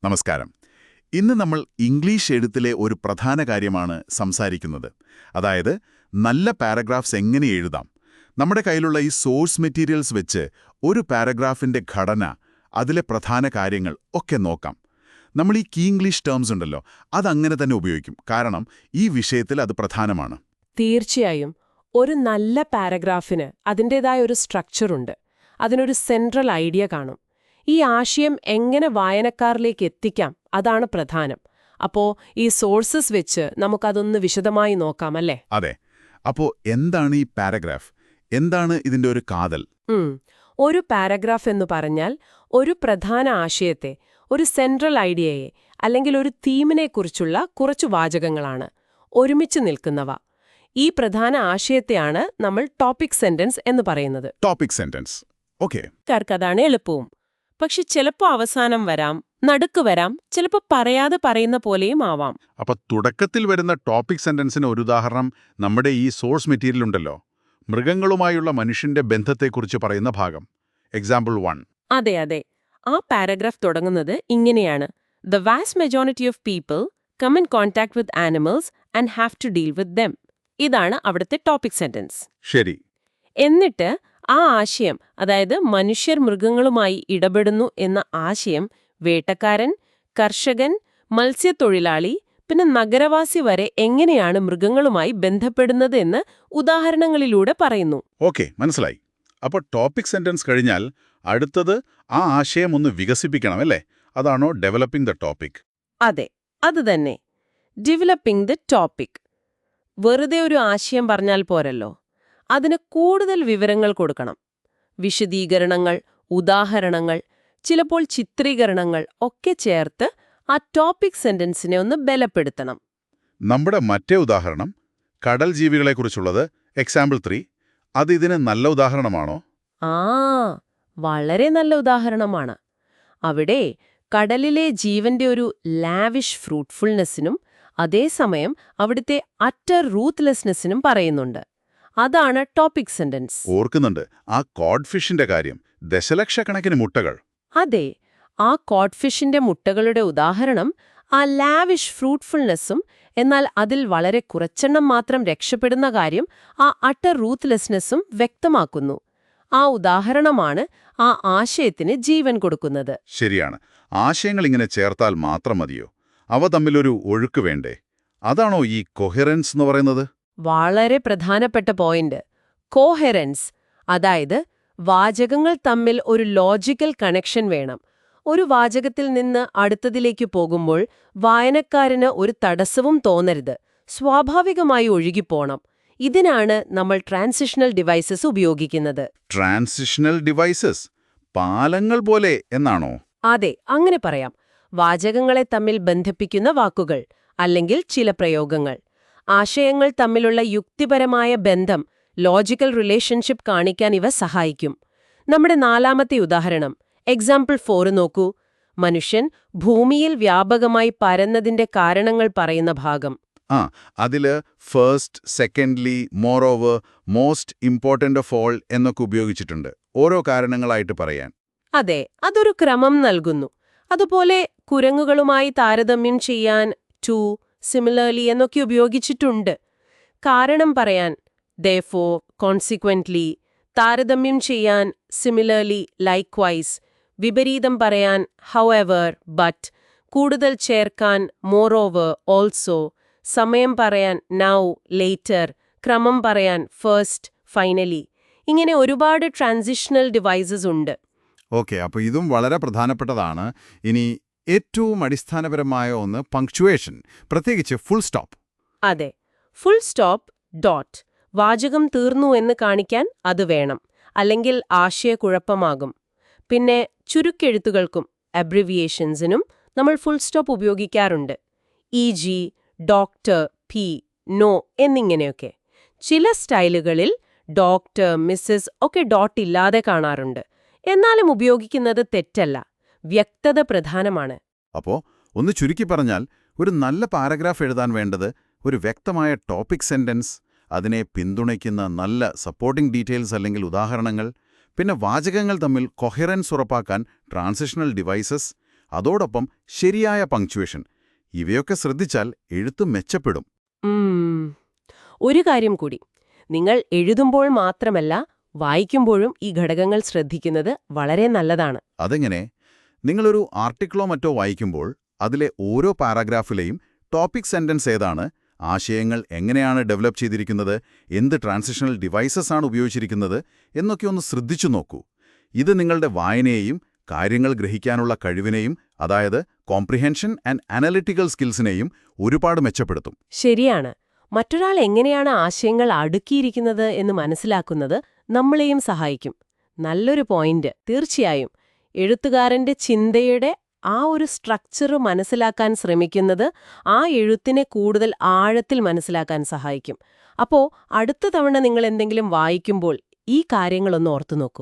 നമസ്കാരം. ഇന്ന് നമ്മൾ ഇംഗ്ലീഷ് എഴുത്തിലെ ഒരു പ്രധാന കാര്യമാണ് സംസാരിക്കുന്നത്. അതായത്, നല്ല പാരഗ്രാഫ്സ് എങ്ങനെ എഴുതാം. നമ്മുടെ കയ്യിലുള്ള ഈ സോഴ്സ് മെറ്റീരിയൽസ് വെച്ച് ഒരു പാരഗ്രാഫിന്റെ ഘടന, അതിലെ പ്രധാന കാര്യങ്ങൾ ഒക്കെ നോക്കാം. നമ്മൾ ഈ കീ ഇംഗ്ലീഷ് ടേംസ് ഉണ്ടല്ലോ, അതങ്ങനെ തന്നെ ഉപയോഗിക്കും. കാരണം ഈ വിഷയത്തിൽ അത് പ്രധാനമാണ്. തീർച്ചയായും. ഒരു നല്ല പാരഗ്രാഫിന് അതിൻ്റെതായ ഒരു സ്ട്രക്ചറുണ്ട്. അതിനൊരു സെൻട്രൽ ഐഡിയ കാണും. ഈ ആശയം എങ്ങനെ വായനക്കാരിലേക്ക് എത്തിക്കാം, അതാണ് പ്രധാനം. അപ്പോ ഈ സോഴ്സസ് വെച്ച് നമുക്കതൊന്ന് വിശദമായി നോക്കാം, അല്ലേ? അതെ. അപ്പോ എന്താണ് ഈ പാരഗ്രാഫ്? എന്താണ് ഇതിന്റെ ഒരു കാതൽ? ഒരു പാരഗ്രാഫ് എന്ന് പറഞ്ഞാൽ ഒരു പ്രധാന ആശയത്തെ, ഒരു സെൻട്രൽ ഐഡിയയെ അല്ലെങ്കിൽ ഒരു തീമിനെക്കുറിച്ചുള്ള കുറച്ചു വാചകങ്ങളാണ്, ഒരുമിച്ച് നിൽക്കുന്നവ. ഈ പ്രധാന ആശയത്തെയാണ് നമ്മൾ ടോപ്പിക് സെന്റൻസ് എന്ന് പറയുന്നത്. Topic sentence. ഓക്കെ. അതാണ് എളുപ്പവും. പക്ഷെ ചിലപ്പോൾ അവസാനം വരാം, നടുക്ക് വരാം, ചിലപ്പോൾ പറയാതെ പറയുന്ന പോലെയും ആവാം. അപ്പൊ തുടക്കത്തിൽ വരുന്ന ടോപ്പിക് സെന്റൻസിന് ഒരു ഉദാഹരണം നമ്മുടെ ഈ സോഴ്സ് മെറ്റീരിയൽ ഉണ്ടല്ലോ, മൃഗങ്ങളുമായുള്ള മനുഷ്യന്റെ ബന്ധത്തെക്കുറിച്ച് പറയുന്ന ഭാഗം. എക്സാമ്പിൾ 1. അതെ അതെ. ആ പാരഗ്രാഫ് തുടങ്ങുന്നത് ഇങ്ങനെയാണ്: the vast majority of people come in contact with animals and have to deal with them. ഇതാണ് അവിടുത്തെ ടോപ്പിക് സെന്റൻസ്. ശരി. എന്നിട്ട് ആ ആശയം, അതായത് മനുഷ്യർ മൃഗങ്ങളുമായി ഇടപെടുന്നു എന്ന ആശയം, വേട്ടക്കാരൻ, കർഷകൻ, മത്സ്യത്തൊഴിലാളി, പിന്നെ നഗരവാസി വരെ എങ്ങനെയാണ് മൃഗങ്ങളുമായി ബന്ധപ്പെടുന്നത് എന്ന് ഉദാഹരണങ്ങളിലൂടെ പറയുന്നു. ഓക്കെ, മനസ്സിലായി. അപ്പോൾ ടോപ്പിക് സെന്റൻസ് കഴിഞ്ഞാൽ അടുത്തത് ആ ആശയം ഒന്ന് വികസിപ്പിക്കണം, അല്ലേ? അതാണോ ഡെവലപ്പിംഗ് ദ ടോപ്പിക്? അതെ, അത് തന്നെ. Developing the topic. വെറുതെ ഒരു ആശയം പറഞ്ഞാൽ പോരല്ലോ, അതിന് കൂടുതൽ വിവരങ്ങൾ കൊടുക്കണം. വിശദീകരണങ്ങൾ, ഉദാഹരണങ്ങൾ, ചിലപ്പോൾ ചിത്രീകരണങ്ങൾ ഒക്കെ ചേർത്ത് ആ ടോപ്പിക് സെന്റൻസിനെ ഒന്ന് ബലപ്പെടുത്തണം. നമ്മുടെ മറ്റേ ഉദാഹരണം കടൽ ജീവികളെക്കുറിച്ചുള്ളത്, എക്സാമ്പിൾ 3, അത് ഇതിന് നല്ല ഉദാഹരണമാണോ? വളരെ നല്ല ഉദാഹരണമാണ്. അവിടെ കടലിലെ ജീവന്റെ ഒരു ലാവിഷ് ഫ്രൂട്ട്ഫുൾനെസ്സിനും അതേസമയം അവിടുത്തെ അറ്റർ റൂത്ത്ലെസ്നെസ്സിനും പറയുന്നുണ്ട്. അതാണ് ടോപ്പിക് സെന്റൻസ്. ഓർക്കുന്നുണ്ട് ആ കോഡ് ഫിഷിന്റെ കാര്യം, ദശലക്ഷക്കണക്കിന് മുട്ടകൾ. അതെ, ആ കോഡ് ഫിഷിന്റെ മുട്ടകളുടെ ഉദാഹരണം ആ ലാവിഷ് ഫ്രൂട്ട്ഫുൾനെസ്സും എന്നാൽ അതിൽ വളരെ കുറച്ചെണ്ണം മാത്രം രക്ഷപ്പെടുന്ന കാര്യം ആ അട്ടർ റൂത്ത്ലെസ്നെസ്സും വ്യക്തമാക്കുന്നു. ആ ഉദാഹരണമാണ് ആ ആശയത്തിന് ജീവൻ കൊടുക്കുന്നത്. ശരിയാണ്. ആശയങ്ങൾ ഇങ്ങനെ ചേർത്താൽ മാത്രം മതിയോ? അവ തമ്മിലൊരു ഒഴുക്ക് വേണ്ടേ? അതാണോ ഈ കൊഹെറൻസ് എന്ന് പറയുന്നത്? വളരെ പ്രധാനപ്പെട്ട പോയിന്റ്. കോഹെറൻസ്, അതായത് വാചകങ്ങൾ തമ്മിൽ ഒരു ലോജിക്കൽ കണക്ഷൻ വേണം. ഒരു വാചകത്തിൽ നിന്ന് അടുത്തതിലേക്ക് പോകുമ്പോൾ വായനക്കാരന് ഒരു തടസ്സവും തോന്നരുത്, സ്വാഭാവികമായി ഒഴുകിപ്പോണം. ഇതിനാണ് നമ്മൾ ട്രാൻസിഷണൽ ഡിവൈസസ് ഉപയോഗിക്കുന്നത്. ട്രാൻസിഷണൽ ഡിവൈസസ് പാലങ്ങൾ പോലെ എന്നാണോ? അതെ, അങ്ങനെ പറയാം. വാചകങ്ങളെ തമ്മിൽ ബന്ധിപ്പിക്കുന്ന വാക്കുകൾ അല്ലെങ്കിൽ ചില പ്രയോഗങ്ങൾ, ആശയങ്ങൾ തമ്മിലുള്ള യുക്തിപരമായ ബന്ധം, ലോജിക്കൽ റിലേഷൻഷിപ്പ് കാണിക്കാൻ ഇവ സഹായിക്കും. നമ്മുടെ 4ാമത്തെ ഉദാഹരണം, എക്സാമ്പിൾ 4 നോക്കൂ. മനുഷ്യൻ ഭൂമിയിൽ വ്യാപകമായി പരന്നതിന്റെ കാരണങ്ങൾ പറയുന്ന ഭാഗം. അതില് first, secondly, moreover, most important of all എന്നൊക്കെ ഉപയോഗിച്ചിട്ടുണ്ട്, ഓരോ കാരണങ്ങളായിട്ട് പറയാൻ. അതെ, അതൊരു ക്രമം നൽകുന്നു. അതുപോലെ കുരങ്ങുകളുമായി താരതമ്യം ചെയ്യാൻ ടു, സിമിലർലി എന്നൊക്കെ ഉപയോഗിച്ചിട്ടുണ്ട്. കാരണം പറയാൻ therefore, consequently, താരതമ്യം ചെയ്യാൻ സിമിലർലി, ലൈക്ക്വൈസ്, വിപരീതം പറയാൻ however, but, കൂടുതൽ ചേർക്കാൻ moreover, also, സമയം പറയാൻ now, later, ക്രമം പറയാൻ first, finally. ഇങ്ങനെ ഒരുപാട് ട്രാൻസിഷണൽ ഡിവൈസസ് ഉണ്ട്. ഓക്കെ, അപ്പോൾ ഇതും വളരെ പ്രധാനപ്പെട്ടതാണ്. ഇനി ഏറ്റവും അടിസ്ഥാനപരമായ ഒന്ന് പങ്ക്ച്വേഷൻ, പ്രത്യേകിച്ച് ഫുൾ സ്റ്റോപ്പ്. അതെ, ഫുൾ സ്റ്റോപ്പ്, ഡോട്ട്. വാചകം തീർന്നു എന്ന് കാണിക്കാൻ അത് വേണം, അല്ലെങ്കിൽ ആശയക്കുഴപ്പമാകും. പിന്നെ ചുരുക്കെഴുത്തുകൾക്കും അബ്രിവിയേഷൻസിനും നമ്മൾ ഫുൾ സ്റ്റോപ്പ് ഉപയോഗിക്കാറുണ്ട്. e.g. ഡോക്ടർ, പി, നോ എന്നിങ്ങനെയൊക്കെ. ചില സ്റ്റൈലുകളിൽ ഡോക്ടർ, മിസ്സസ് ഒക്കെ ഡോട്ട് ഇല്ലാതെ കാണാറുണ്ട്. എന്നാലും ഉപയോഗിക്കുന്നത് തെറ്റല്ല, വ്യക്തത പ്രധാനമാണ്. അപ്പോൾ ഒന്ന് ചുരുക്കി പറഞ്ഞാൽ, ഒരു നല്ല പാരഗ്രാഫ് എഴുതാൻ വേണ്ടത് ഒരു വ്യക്തമായ ടോപ്പിക് സെന്റൻസ്, അതിനെ പിന്തുണയ്ക്കുന്ന നല്ല സപ്പോർട്ടിംഗ് ഡീറ്റെയിൽസ് അല്ലെങ്കിൽ ഉദാഹരണങ്ങൾ, പിന്നെ വാചകങ്ങൾ തമ്മിൽ കൊഹെറൻസ് ഉറപ്പാക്കാൻ ട്രാൻസിഷണൽ ഡിവൈസസ്, അതോടൊപ്പം ശരിയായ പങ്ക്ച്വേഷൻ. ഇവയൊക്കെ ശ്രദ്ധിച്ചാൽ എഴുത്ത് മെച്ചപ്പെടും. ഒരു കാര്യം കൂടി, നിങ്ങൾ എഴുതുമ്പോൾ മാത്രമല്ല വായിക്കുമ്പോഴും ഈ ഘടകങ്ങൾ ശ്രദ്ധിക്കുന്നത് വളരെ നല്ലതാണ്. അതെങ്ങനെ? നിങ്ങളൊരു ആർട്ടിക്കിളോ മറ്റോ വായിക്കുമ്പോൾ അതിലെ ഓരോ പാരാഗ്രാഫിലെയും ടോപ്പിക് സെന്റൻസ് ഏതാണ്, ആശയങ്ങൾ എങ്ങനെയാണ് ഡെവലപ്പ് ചെയ്തിരിക്കുന്നത്, എന്ത് ട്രാൻസിഷണൽ ഡിവൈസസ് ആണ് ഉപയോഗിച്ചിരിക്കുന്നത് എന്നൊക്കെ ഒന്ന് ശ്രദ്ധിച്ചു നോക്കൂ. ഇത് നിങ്ങളുടെ വായനയെയും കാര്യങ്ങൾ ഗ്രഹിക്കാനുള്ള കഴിവിനെയും, അതായത് കോംപ്രിഹെൻഷൻ ആൻഡ് അനലിറ്റിക്കൽ സ്കിൽസിനെയും ഒരുപാട് മെച്ചപ്പെടുത്തും. ശരിയാണ്. മറ്റൊരാൾ എങ്ങനെയാണ് ആശയങ്ങൾ അടുക്കിയിരിക്കുന്നത് എന്ന് മനസ്സിലാക്കുന്നത് നമ്മളെയും സഹായിക്കും. നല്ലൊരു പോയിന്റ്. തീർച്ചയായും എഴുത്തുകാരന്റെ ചിന്തയുടെ ആ ഒരു സ്ട്രക്ചർ മനസ്സിലാക്കാൻ ശ്രമിക്കുന്നത് ആ എഴുത്തിനെ കൂടുതൽ ആഴത്തിൽ മനസ്സിലാക്കാൻ സഹായിക്കും. അപ്പോ അടുത്ത തവണ നിങ്ങൾ എന്തെങ്കിലും വായിക്കുമ്പോൾ ഈ കാര്യങ്ങളൊന്ന് ഓർത്തു നോക്കൂ.